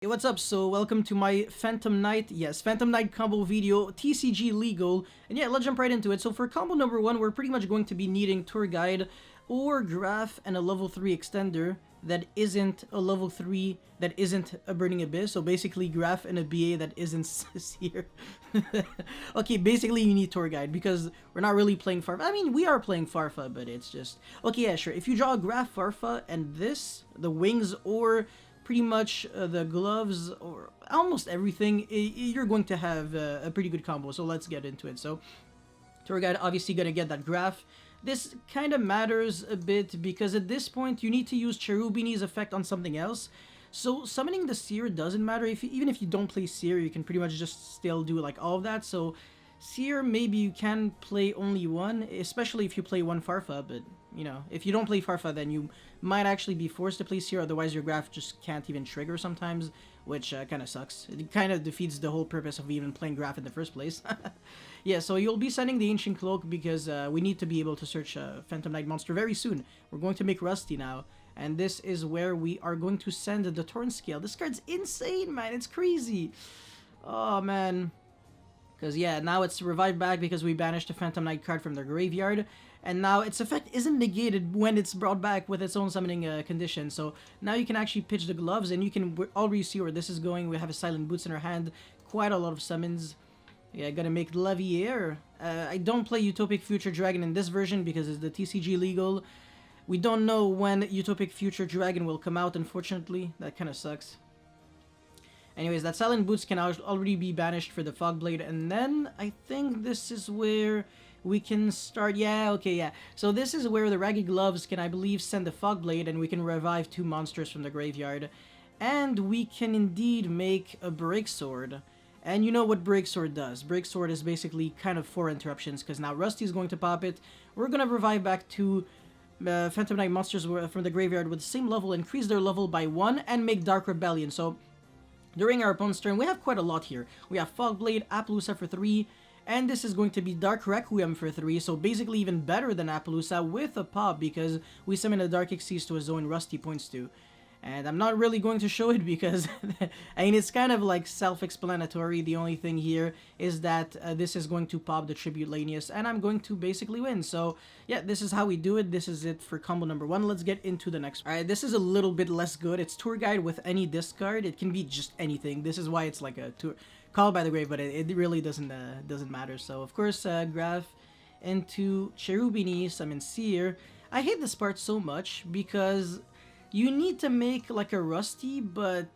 Hey, what's up? So, welcome to my Phantom Knight, Phantom Knight combo video, TCG legal, and yeah, let's jump right into it. So for combo number 1, we're pretty much going to be needing Tour Guide or Graph and a level 3 extender that isn't a level 3, that isn't a Burning Abyss, so basically Graph and a BA that isn't Seer. Okay, basically you need Tour Guide, because we're not really playing Farfa. I mean, we are playing Farfa, but it's just... Okay, yeah, sure. If you draw a Graph Farfa and this, the wings, or pretty much the gloves or almost everything, you're going to have a pretty good combo. So let's get into it. So Tour Guide obviously gonna get that Graph. This kind of matters a bit because at this point you need to use Cherubini's effect on something else. So summoning the Seer doesn't matter. Even if you don't play Seer, you can pretty much just still do like all of that. So Seer, maybe you can play only one, especially if you play one Farfa, but you know, if you don't play Farfa, then you might actually be forced to play Seer, otherwise your Graph just can't even trigger sometimes, which kind of sucks. It kind of defeats the whole purpose of even playing Graph in the first place. Yeah, so you'll be sending the Ancient Cloak because we need to be able to search Phantom Knight monster very soon. We're going to make Rusty now, and this is where we are going to send the Torn Scale. This card's insane, man. It's crazy. Oh, man. Because, yeah, now it's revived back because we banished the Phantom Knight card from the graveyard. And now its effect isn't negated when it's brought back with its own summoning condition. So now you can actually pitch the gloves, and you can already see where this is going. We have a Silent Boots in our hand. Quite a lot of summons. Yeah, gotta make Levier. I don't play Utopic Future Dragon in this version because it's the TCG legal. We don't know when Utopic Future Dragon will come out, unfortunately. That kind of sucks. Anyways, that Silent Boots can already be banished for the Fog Blade, and then I think this is where we can start. Yeah, okay, yeah. So this is where the Ragged Gloves can, I believe, send the Fog Blade, and we can revive 2 monsters from the graveyard. And we can indeed make a Break Sword. And you know what Break Sword does. Break Sword is basically kind of 4 interruptions, because now Rusty is going to pop it. We're going to revive back 2 Phantom Knight monsters from the graveyard with the same level, increase their level by 1, and make Dark Rebellion. So during our opponent's turn, we have quite a lot here. We have Fog Blade, Appaloosa for 3, and this is going to be Dark Requiem for 3, so basically even better than Appaloosa with a pop because we summon a Dark Xyz to a zone Rusty points to. And I'm not really going to show it because, I mean, it's kind of like self-explanatory. The only thing here is that this is going to pop the Tribute Lanius, and I'm going to basically win. So, yeah, this is how we do it. This is it for combo number 1. Let's get into the next one. Alright, this is a little bit less good. It's Tour Guide with any discard. It can be just anything. This is why it's like a tour call by the grave, but it really doesn't matter. So, of course, Graph into Cherubini, summon Seer. I hate this part so much because you need to make like a Rusty, but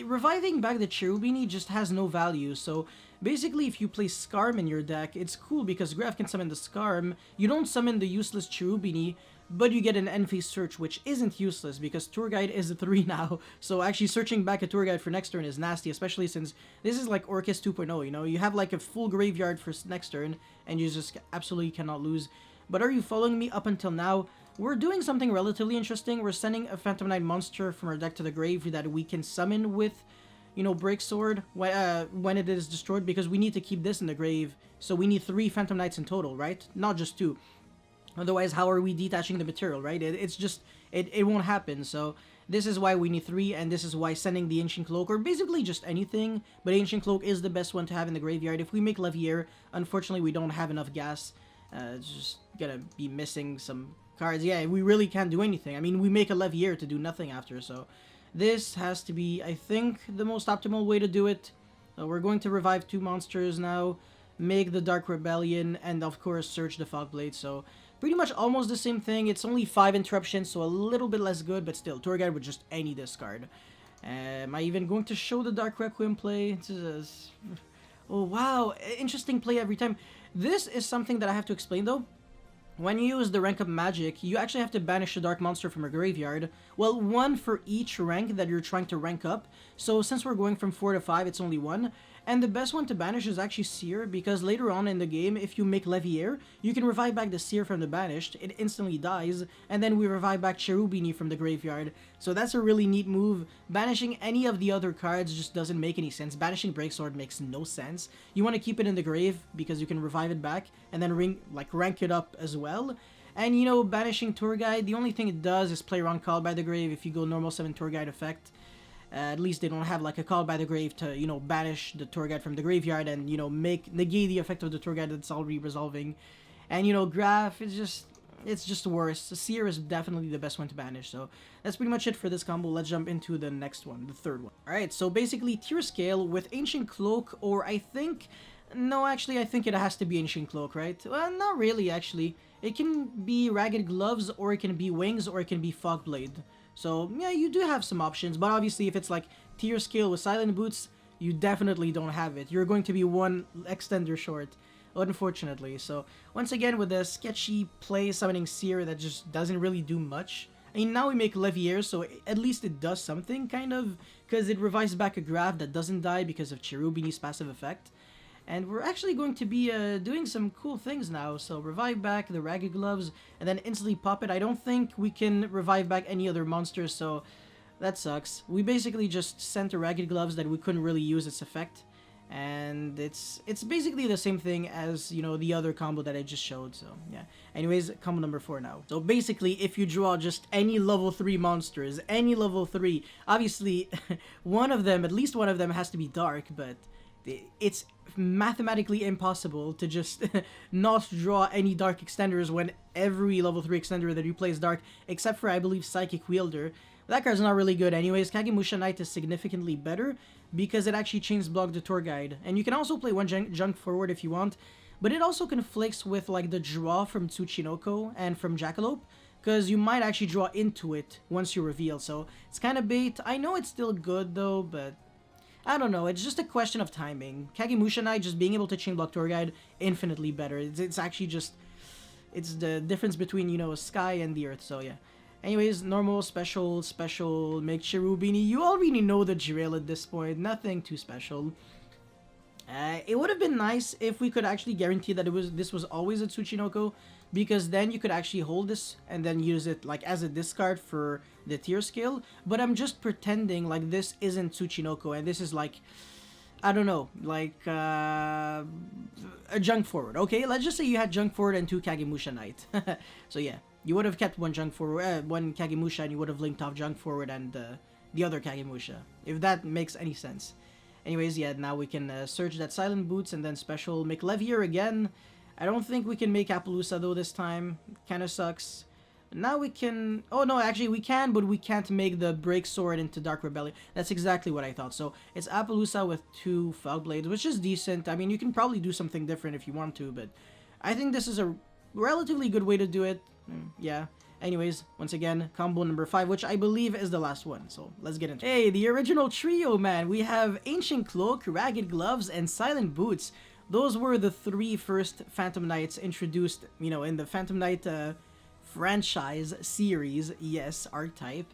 reviving back the Cherubini just has no value. So basically, if you play Skarm in your deck, it's cool because Graph can summon the Skarm. You don't summon the useless Cherubini, but you get an end-phase search, which isn't useless because Tour Guide is a 3 now. So actually searching back a Tour Guide for next turn is nasty, especially since this is like Orcus 2.0, you know? You have like a full graveyard for next turn, and you just absolutely cannot lose. But are you following me up until now? We're doing something relatively interesting. We're sending a Phantom Knight monster from our deck to the grave that we can summon with, you know, Break Sword when it is destroyed, because we need to keep this in the grave. So we need 3 Phantom Knights in total, right? Not just 2. Otherwise, how are we detaching the material, right? It's just, it won't happen. So this is why we need 3, and this is why sending the Ancient Cloak, or basically just anything, but Ancient Cloak is the best one to have in the graveyard. If we make Levier, unfortunately we don't have enough gas. It's just gonna be missing some cards. Yeah, we really can't do anything. I mean, we make a Levier to do nothing after, so this has to be, I think, the most optimal way to do it. We're going to revive 2 monsters now, make the Dark Rebellion, and of course search the Fog Blade. So pretty much almost the same thing. It's only 5 interruptions, so a little bit less good, but still, Tour Guide with just any discard. Am I even going to show the Dark Requiem play? Oh wow, interesting play every time. This is something that I have to explain though. When you use the rank up magic, you actually have to banish a dark monster from your graveyard. Well, 1 for each rank that you're trying to rank up. So since we're going from 4 to 5, it's only 1. And the best one to banish is actually Seer, because later on in the game, if you make Levier, you can revive back the Seer from the banished, it instantly dies, and then we revive back Cherubini from the graveyard. So that's a really neat move. Banishing any of the other cards just doesn't make any sense. Banishing Breaksword makes no sense. You want to keep it in the grave, because you can revive it back, and then rank it up as well. And you know, banishing Tour Guide, the only thing it does is play around Call by the Grave if you go normal 7 Tour Guide effect. At least they don't have like a call by the grave to, you know, banish the tour guide from the graveyard and, you know, negate the effect of the tour guide that's already resolving. And, you know, Graph is just, it's just worse. Seer is definitely the best one to banish. So that's pretty much it for this combo. Let's jump into the next one, the third one. Alright, so basically tier scale with Ancient Cloak, or I think, no, actually I think it has to be Ancient Cloak, right? Well, not really actually. It can be Ragged Gloves, or it can be Wings, or it can be Fogblade. So yeah, you do have some options, but obviously if it's like tier scale with Silent Boots, you definitely don't have it. You're going to be one extender short, unfortunately. So once again, with the sketchy play summoning Seer that just doesn't really do much. I mean, now we make Levier, so at least it does something, kind of, because it revives back a Graph that doesn't die because of Cherubini's passive effect. And we're actually going to be doing some cool things now. So revive back the Ragged Gloves and then instantly pop it. I don't think we can revive back any other monsters, so that sucks. We basically just sent a Ragged Gloves that we couldn't really use its effect. And it's basically the same thing as, you know, the other combo that I just showed, so yeah. Anyways, combo number 4 now. So basically, if you draw just any level 3 monsters, any level 3, obviously one of them, at least one of them has to be dark, but it's mathematically impossible to just not draw any dark extenders when every level 3 extender that you play is dark, except for, I believe, Psychic Wielder. That card's not really good anyways. Kagemusha Knight is significantly better because it actually chains block the tour guide. And you can also play one junk forward if you want, but it also conflicts with like the draw from Tsuchinoko and from Jackalope, because you might actually draw into it once you reveal, so it's kind of bait. I know it's still good though, but I don't know, it's just a question of timing. Kagemusha Knight just being able to chain block tour guide, infinitely better. It's actually just, it's the difference between, you know, sky and the earth, so yeah. Anyways, normal, special, make Cherubini. You already know the drill at this point, nothing too special. It would have been nice if we could actually guarantee that this was always a Tsuchinoko, because then you could actually hold this and then use it like as a discard for the tier scale. But I'm just pretending like this isn't Tsuchinoko and this is like, I don't know, like a junk forward. Okay, let's just say you had junk forward and 2 Kagemusha Knight. So yeah, you would have kept one junk forward, one Kagemusha, and you would have linked off junk forward and the other Kagemusha, if that makes any sense. Anyways, yeah, now we can search that Silent Boots and then special make Levier again. I don't think we can make Appaloosa though this time. Kinda sucks. Now we can... Oh no, actually we can, but we can't make the Break Sword into Dark Rebellion. That's exactly what I thought. So it's Appaloosa with 2 Fogblades, which is decent. I mean, you can probably do something different if you want to, but I think this is a relatively good way to do it. Yeah. Anyways, once again, combo number 5, which I believe is the last one, so let's get into it. Hey, the original trio, man! We have Ancient Cloak, Ragged Gloves, and Silent Boots. Those were the 3 first Phantom Knights introduced, you know, in the Phantom Knight franchise series, yes, archetype.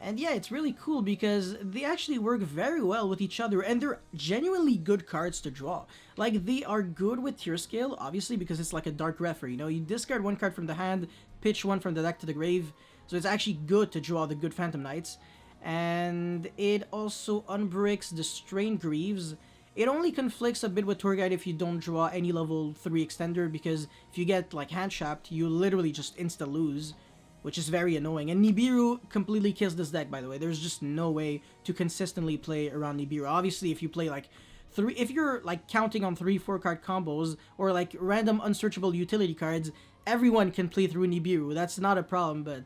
And yeah, it's really cool because they actually work very well with each other, and they're genuinely good cards to draw. Like, they are good with tier scale, obviously, because it's like a Dark Refer, you know? You discard 1 card from the hand, pitch 1 from the deck to the grave, so it's actually good to draw the good Phantom Knights. And it also unbricks the Strain Greaves. It only conflicts a bit with Tour Guide if you don't draw any level 3 extender, because if you get, like, hand trapped, you literally just insta-lose, which is very annoying. And Nibiru completely kills this deck, by the way. There's just no way to consistently play around Nibiru. Obviously, if you play, like, if you're, like, counting on 3-4 card combos, or, like, random unsearchable utility cards, everyone can play through Nibiru. That's not a problem, but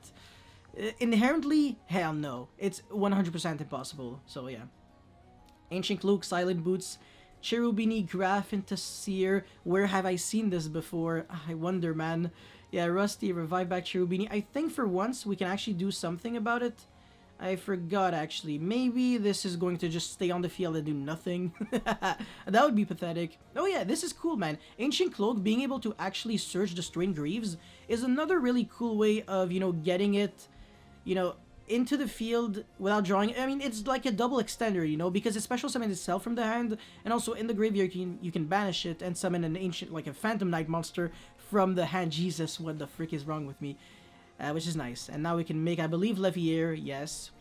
inherently, hell no. It's 100% impossible, so yeah. Ancient Cloak, Silent Boots, Cherubini, Graph into Seer. Where have I seen this before? I wonder, man. Yeah, Rusty, revive back Cherubini. I think for once we can actually do something about it. I forgot, actually. Maybe this is going to just stay on the field and do nothing. That would be pathetic. Oh yeah, this is cool, man. Ancient Cloak, being able to actually search the Strain Greaves is another really cool way of, you know, getting it, you know, into the field without drawing. I mean, it's like a double extender, you know, because it special summons itself from the hand, and also in the graveyard you can banish it and summon an ancient, like a Phantom Knight monster from the hand. Jesus, what the frick is wrong with me? Which is nice. And now we can make, I believe, Levier, yes.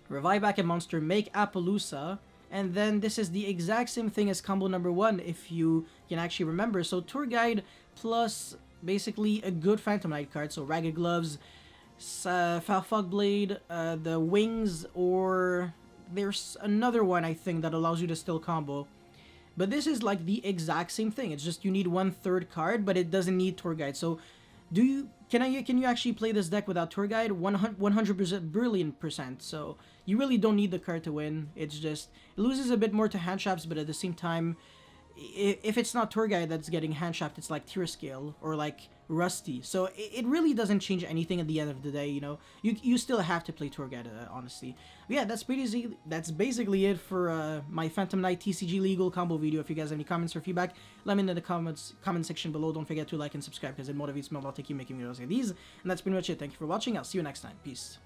Revive back a monster, make Appaloosa, and then this is the exact same thing as combo number 1, if you can actually remember. So Tour Guide plus basically a good Phantom Knight card, so Ragged Gloves, Fogblade, the Wings, or there's another one I think that allows you to still combo. But this is like the exact same thing. It's just you need 1/3 card, but it doesn't need tour guide. So, can you actually play this deck without tour guide? 100% brilliant percent. So you really don't need the card to win. It's just it loses a bit more to hand traps, but at the same time, if it's not tour guide that's getting hand trapped, it's like tier scale or like rusty. So it really doesn't change anything at the end of the day. You know, you still have to play tour guide, honestly. But yeah, that's basically it for my Phantom Knight TCG legal combo video. If you guys have any comments or feedback, let me know in the comment section below. Don't forget to like and subscribe because it motivates me a lot to keep making videos like these. And that's pretty much it. Thank you for watching. I'll see you next time. Peace.